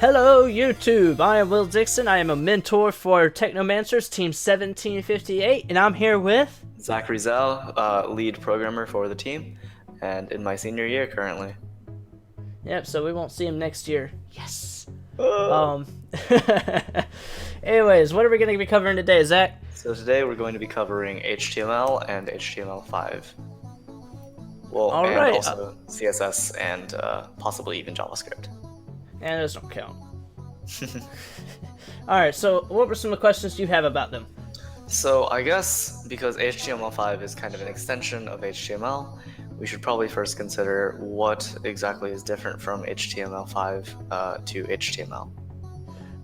Hello YouTube, I am Will Dixon. I am a mentor for Technomancers Team 1758, and I'm here with... Zach Rizal, lead programmer for the team, and in my senior year currently. Yep, so we won't see him next year. Yes! Oh. Anyways, what are we going to be covering today, Zach? So today we're going to be covering HTML and HTML5. Well, and Alright. also CSS and possibly even JavaScript. And those don't count. Alright, so what were some of the questions you have about them? So I guess because HTML5 is kind of an extension of HTML, we should probably first consider what exactly is different from HTML5 to HTML.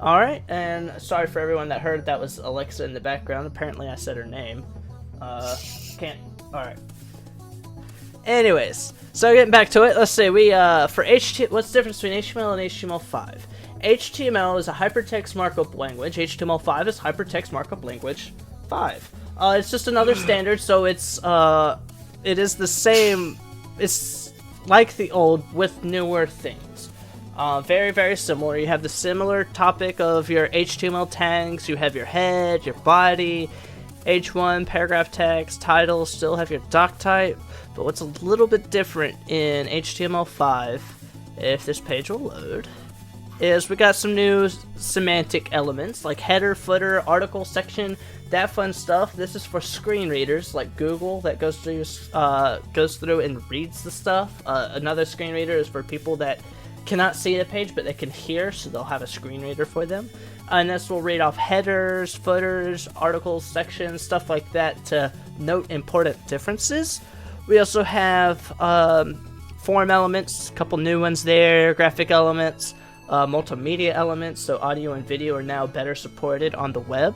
Alright, and sorry for everyone that heard that was Alexa in the background. Apparently I said her name. Alright. Anyways, so getting back to it, let's say what's the difference between HTML and HTML5? HTML is a hypertext markup language. HTML5 is hypertext markup language 5. It's just another standard, so it is the same. It's like the old with newer things. Very, very similar. You have the similar topic of your HTML tags. You have your head, your body, H1, paragraph text, title, still have your doc type. But what's a little bit different in HTML5, if this page will load, is we got some new semantic elements like header, footer, article, section, that fun stuff. This is for screen readers like Google that goes through and reads the stuff. Another screen reader is for people that cannot see the page but they can hear, so they'll have a screen reader for them. And this will read off headers, footers, articles, sections, stuff like that to note important differences. We also have form elements, a couple new ones there, graphic elements, multimedia elements, so audio and video are now better supported on the web.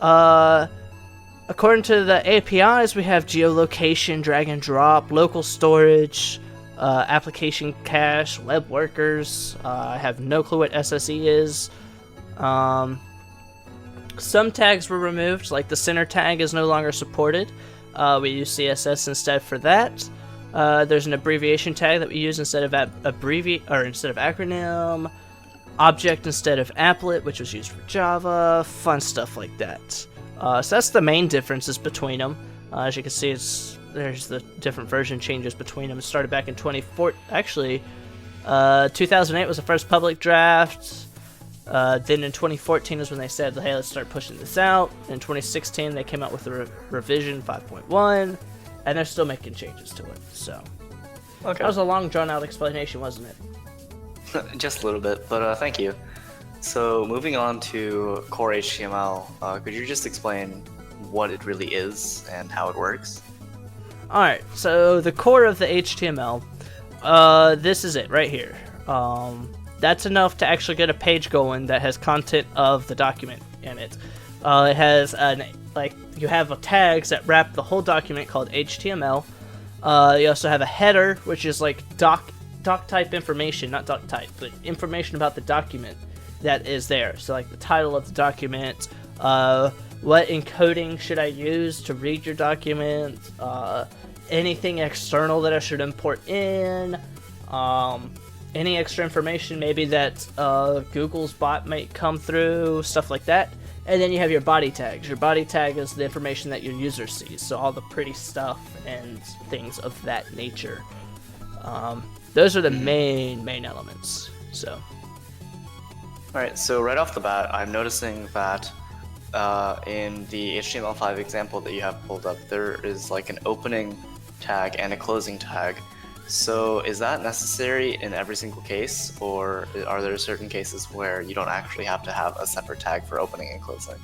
According to the APIs, we have geolocation, drag and drop, local storage, application cache, web workers. I have no clue what SSE is. Some tags were removed, like the center tag is no longer supported. We use CSS instead for that. There's an abbreviation tag that we use instead of acronym. Object instead of applet, which was used for Java. Fun stuff like that. So that's the main differences between them. As you can see, there's the different version changes between them. It started back in 2014. Actually, 2008 was the first public draft. Then in 2014 is when they said, hey, let's start pushing this out. In 2016, they came out with the revision 5.1, and they're still making changes to it. So Okay. that was a long, drawn-out explanation, wasn't it? Just a little bit, but thank you. So moving on to core HTML, could you just explain what it really is and how it works? Alright, so the core of the HTML, this is it right here. That's enough to actually get a page going that has content of the document in it. It has you have tags that wrap the whole document called HTML. You also have a header, which is like doc type information, not doc type, but information about the document that is there. So like the title of the document, what encoding should I use to read your document, anything external that I should import in, any extra information maybe that Google's bot might come through, stuff like that. And then you have your body tags. Your body tag is the information that your user sees, so all the pretty stuff and things of that nature. Those are the main elements. So. Alright, so right off the bat, I'm noticing that in the HTML5 example that you have pulled up, there is like an opening tag and a closing tag. So is that necessary in every single case, or are there certain cases where you don't actually have to have a separate tag for opening and closing?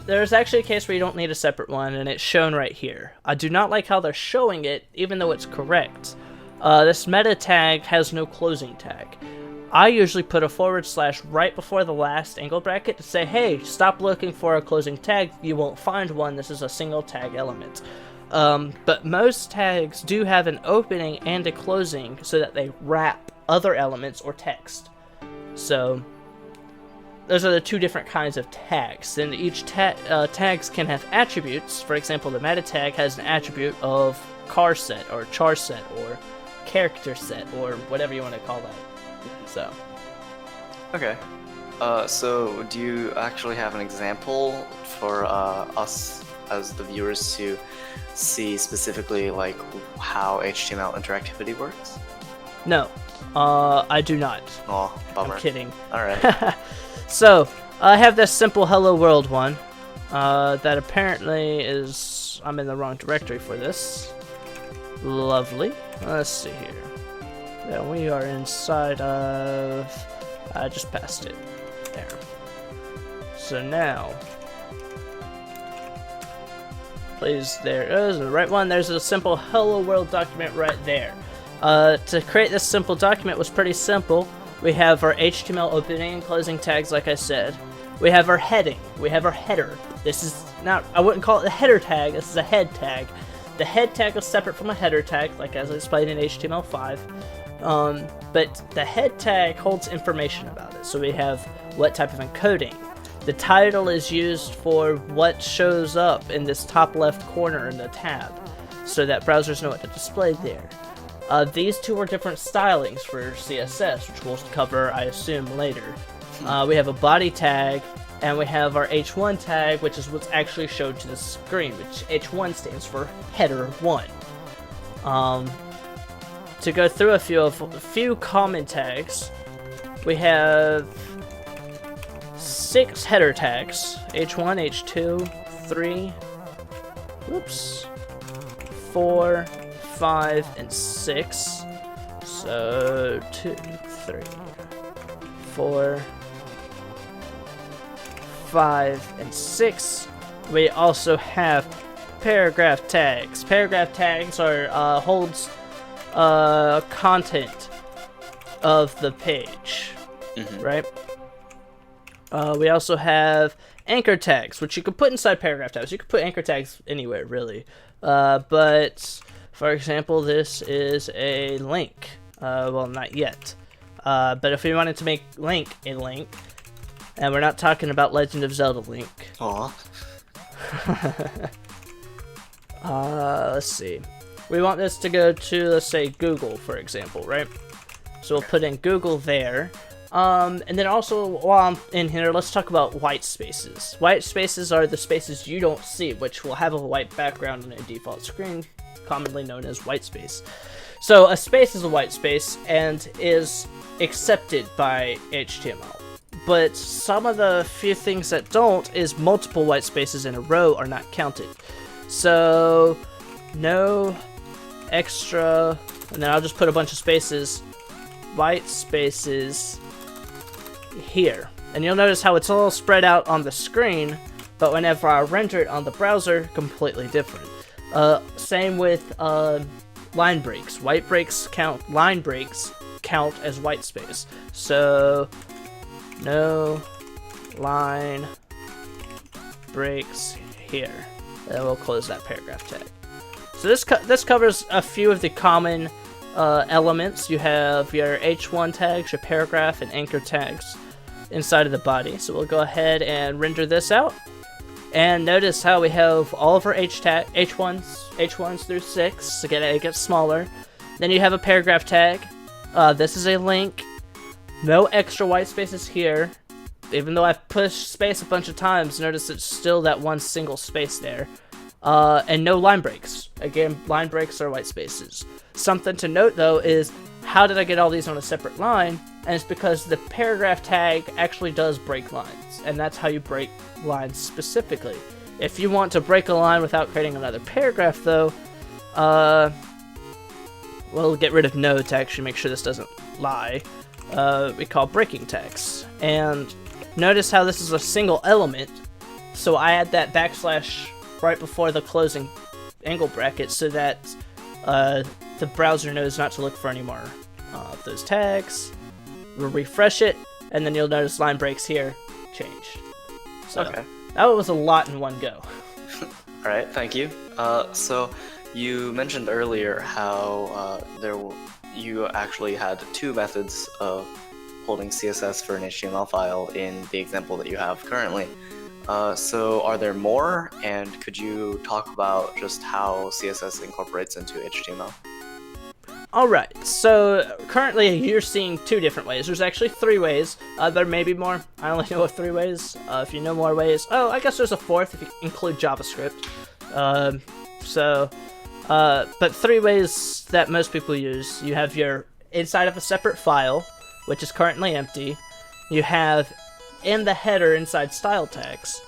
There's actually a case where you don't need a separate one, and it's shown right here. I do not like how they're showing it, even though it's correct. This meta tag has no closing tag. I usually put a / right before the last angle bracket to say, hey, stop looking for a closing tag, you won't find one, this is a single tag element. But most tags do have an opening and a closing so that they wrap other elements or text. So those are the two different kinds of tags. And each tags can have attributes. For example, the meta tag has an attribute of car set or char set or character set or whatever you want to call that. So Okay. So do you actually have an example for us as the viewers to see specifically like how HTML interactivity works? No, I do not. Oh, bummer. I'm kidding. All right. So, I have this simple hello world one, that apparently is, I'm in the wrong directory for this. Lovely. Let's see here. Yeah, we are inside of, I just passed it. There. So now, please, there is the right one. There's a simple hello world document right there. To create this simple document was pretty simple. We have our HTML opening and closing tags, like I said. We have our heading. We have our header. This is not, I wouldn't call it the header tag, this is a head tag. The head tag is separate from a header tag, like as I explained in HTML5. But the head tag holds information about it. So we have what type of encoding. The title is used for what shows up in this top left corner in the tab, so that browsers know what to display there. These two are different stylings for CSS, which we'll cover, I assume, later. We have a body tag, and we have our H1 tag, which is what's actually showed to the screen, which H1 stands for header 1. To go through a few common tags, we have 6 header tags: H1, H2, 3, whoops, 4, 5, and 6. So 2, 3, 4, 5, and 6. We also have paragraph tags. Paragraph tags are holds content of the page, right? We also have anchor tags, which you could put inside paragraph tags. You could put anchor tags anywhere, really. But for example, this is a link. Well, not yet. But if we wanted to make link a link, and we're not talking about Legend of Zelda Link. Aw. Let's see. We want this to go to, let's say, Google, for example, right? So we'll put in Google there. And then also, while I'm in here, let's talk about white spaces. White spaces are the spaces you don't see, which will have a white background on a default screen, commonly known as white space. So a space is a white space and is accepted by HTML. But some of the few things that don't is multiple white spaces in a row are not counted. So no extra, and then I'll just put a bunch of spaces, white spaces here. And you'll notice how it's all spread out on the screen, but whenever I render it on the browser, completely different. Same with line breaks. White breaks count, line breaks count as white space. So no line breaks here. And we'll close that paragraph tag. So this covers a few of the common elements. You have your H1 tags, your paragraph, and anchor tags inside of the body. So we'll go ahead and render this out. And notice how we have all of our H1s through 6. Again, it gets smaller. Then you have a paragraph tag. This is a link. No extra white spaces here. Even though I've pushed space a bunch of times, notice it's still that one single space there. And no line breaks. Again, line breaks are white spaces. Something to note though is, how did I get all these on a separate line? And it's because the paragraph tag actually does break lines, and that's how you break lines specifically. If you want to break a line without creating another paragraph though, we'll get rid of no to actually make sure this doesn't lie. We call breaking tags. And notice how this is a single element, so I add that backslash right before the closing angle bracket so that the browser knows not to look for any more of those tags. We'll refresh it, and then you'll notice line breaks here changed. So Okay. that was a lot in one go. Alright, thank you. So you mentioned earlier how you actually had 2 methods of holding CSS for an HTML file in the example that you have currently. So are there more, and could you talk about just how CSS incorporates into HTML? Alright, so currently you're seeing 2 different ways. There's actually 3 ways. There may be more. I only know of 3 ways. If you know more ways... Oh, I guess there's a 4th if you include JavaScript. But 3 ways that most people use. You have your inside of a separate file, which is currently empty. You have in the header inside style tags.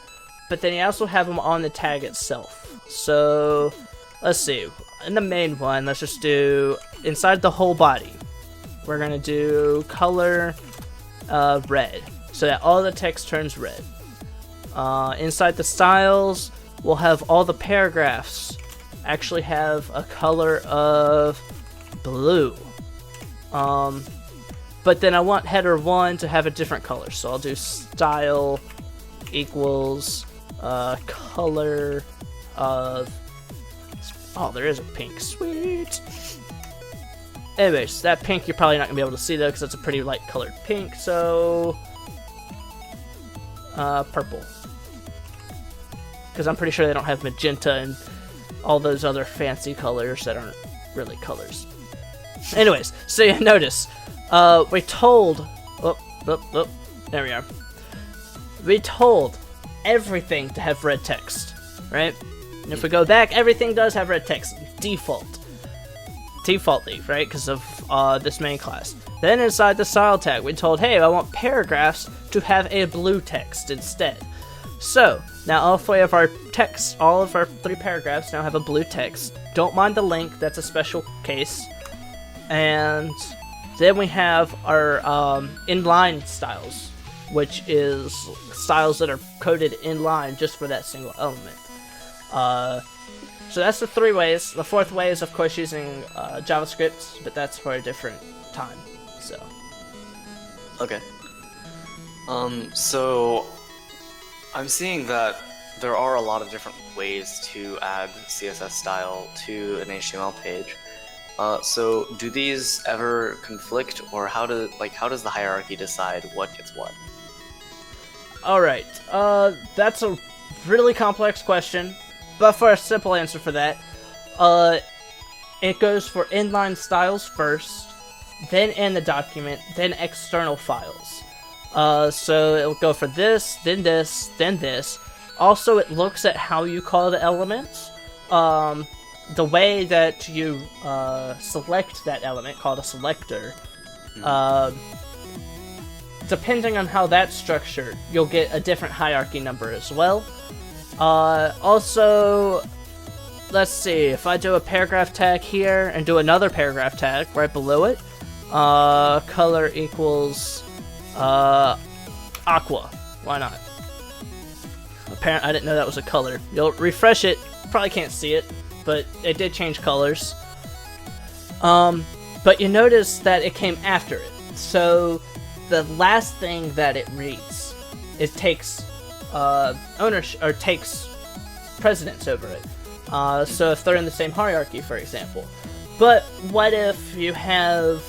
But then you also have them on the tag itself. So, let's see. In the main one, let's just do inside the whole body. We're gonna do color red, so that all the text turns red. Inside the styles, we'll have all the paragraphs actually have a color of blue. But then I want header 1 to have a different color, so I'll do style equals color of... Oh, there is a pink. Sweet! Anyways, that pink you're probably not going to be able to see though, because it's a pretty light colored pink, so... purple. Because I'm pretty sure they don't have magenta and all those other fancy colors that aren't really colors. Anyways, so you notice, we told... there we are. We told everything to have red text, right? And if we go back, everything does have red text, defaultly, right, because of this main class. Then inside the style tag, we told, hey, I want paragraphs to have a blue text instead. So, now all 3 of our text, all of our 3 paragraphs now have a blue text. Don't mind the link, that's a special case. And then we have our inline styles, which is styles that are coded inline just for that single element. So that's the 3 ways. The 4th way is, of course, using JavaScript, but that's for a different time. So. Okay. So I'm seeing that there are a lot of different ways to add CSS style to an HTML page. So do these ever conflict, or how does the hierarchy decide what gets what? All right. That's a really complex question. But for a simple answer for that, it goes for inline styles first, then in the document, then external files. So it'll go for this, then this, then this. Also, it looks at how you call the elements. The way that you select that element, called a selector, depending on how that's structured, you'll get a different hierarchy number as well. Also, let's see, if I do a paragraph tag here and do another paragraph tag right below it, color equals aqua. Why not? Apparently, I didn't know that was a color. You'll refresh it, probably can't see it, but it did change colors. But you notice that it came after it. So the last thing that it reads, it takes ownership, or takes precedence over it. So if they're in the same hierarchy, for example. But what if you have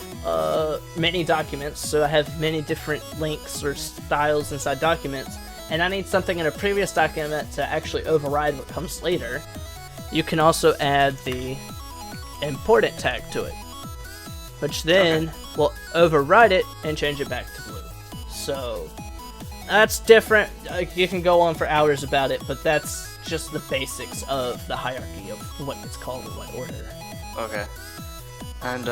many documents, so I have many different links or styles inside documents, and I need something in a previous document to actually override what comes later? You can also add the important tag to it, which then will override it and change it back to blue. So that's different. You can go on for hours about it, but that's just the basics of the hierarchy of what it's called in what order. Okay. And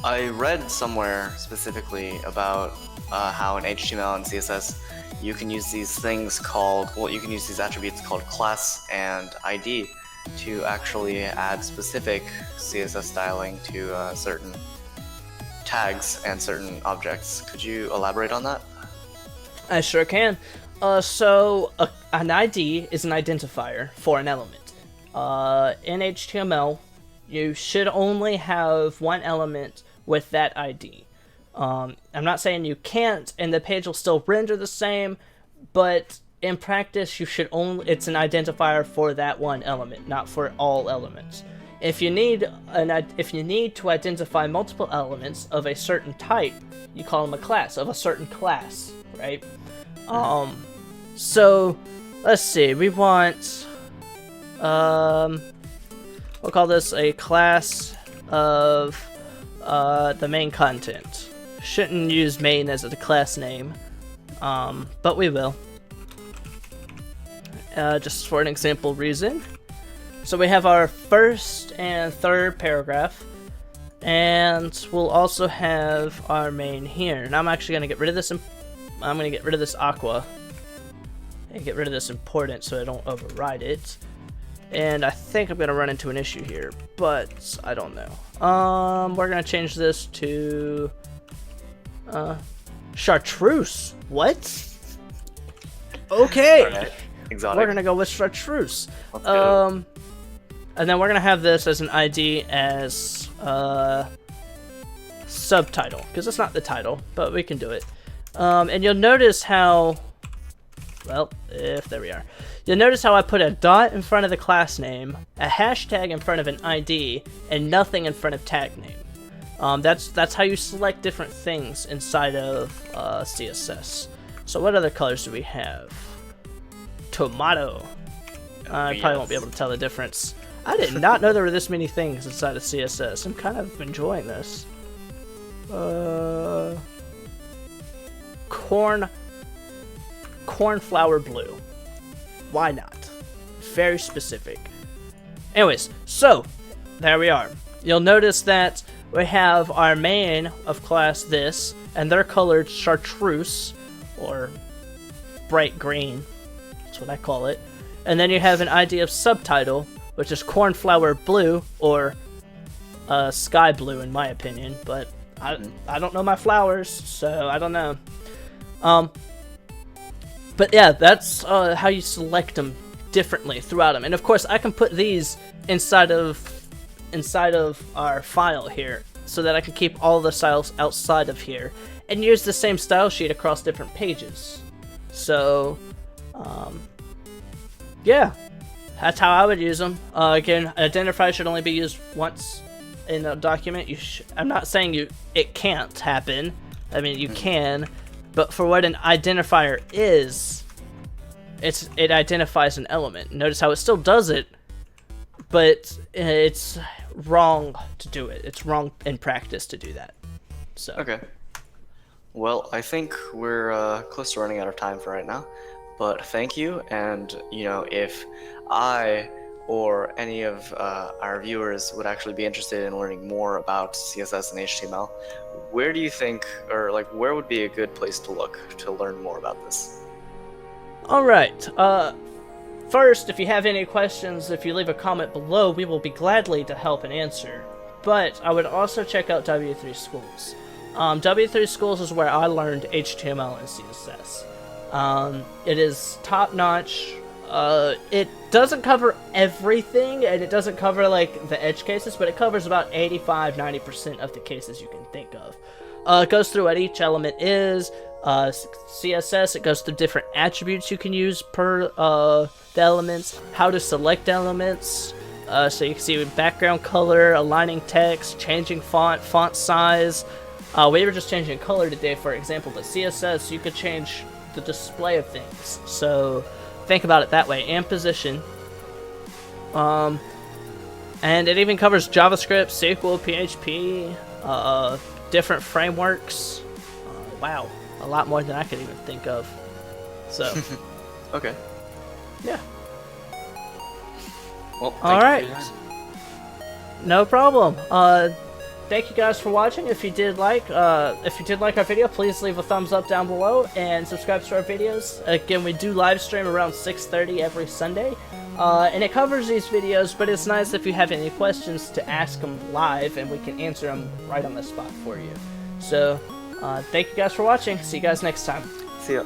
I read somewhere specifically about how in HTML and CSS you can use these things called, well, you can use these attributes called class and ID to actually add specific CSS styling to certain tags and certain objects. Could you elaborate on that? I sure can. So an ID is an identifier for an element. In HTML, you should only have one element with that ID. I'm not saying you can't, and the page will still render the same, but in practice, you should only, it's an identifier for that one element, not for all elements. If you need to identify multiple elements of a certain type, you call them a class of a certain class, right? So let's see. We want we'll call this a class of the main content. Shouldn't use main as a class name, but we will. Just for an example reason. So we have our first and third paragraph, and we'll also have our main here. Now I'm actually going to get rid of this. I'm going to get rid of this aqua and get rid of this important so I don't override it. And I think I'm going to run into an issue here, but I don't know. We're going to change this to chartreuse. What? Okay. Alright. Exotic. We're going to go with chartreuse. Let's go. And then we're going to have this as an ID as subtitle, because it's not the title, but we can do it. And you'll notice how, well, there we are. You'll notice how I put a dot in front of the class name, a hashtag in front of an ID, and nothing in front of tag name. That's how you select different things inside of CSS. So what other colors do we have? Tomato. I probably won't be able to tell the difference. I did not know there were this many things inside of CSS. I'm kind of enjoying this. Cornflower blue. Why not? Very specific. Anyways, so there we are. You'll notice that we have our main of class this, and they're colored chartreuse, or bright green. That's what I call it. And then you have an ID of subtitle, which is cornflower blue, or sky blue in my opinion, but I don't know my flowers, so I don't know. But yeah, that's how you select them differently throughout them. And of course, I can put these inside of our file here, so that I can keep all the styles outside of here, and use the same style sheet across different pages. So, yeah, that's how I would use them. Again, identifier should only be used once in a document. I'm not saying it can't happen. I mean, you can, but for what an identifier is, it identifies an element. Notice how it still does it, but it's wrong to do it. It's wrong in practice to do that. So. Okay. Well, I think we're close to running out of time for right now. But thank you, and if I or any of our viewers would actually be interested in learning more about CSS and HTML, where do you think, or where would be a good place to look to learn more about this? All right. First, if you have any questions, if you leave a comment below, we will be gladly to help and answer. But I would also check out W3 Schools. W3 Schools is where I learned HTML and CSS. It is top-notch. It doesn't cover everything, and it doesn't cover the edge cases, but it covers about 85-90% of the cases you can think of. It goes through what each element is. CSS, it goes through different attributes you can use per the elements, how to select elements, so you can see background color, aligning text, changing font size. We were just changing color today, for example, but CSS, you could change the display of things, so think about it that way, and position. And it even covers JavaScript, SQL, PHP, different frameworks. Wow, a lot more than I could even think of. So, okay. Yeah. Well, all right. No problem. Thank you guys for watching. If you did like our video, please leave a thumbs up down below and subscribe to our videos. Again, we do live stream around 6:30 every Sunday, and it covers these videos. But it's nice if you have any questions to ask them live, and we can answer them right on the spot for you. So, thank you guys for watching. See you guys next time. See ya.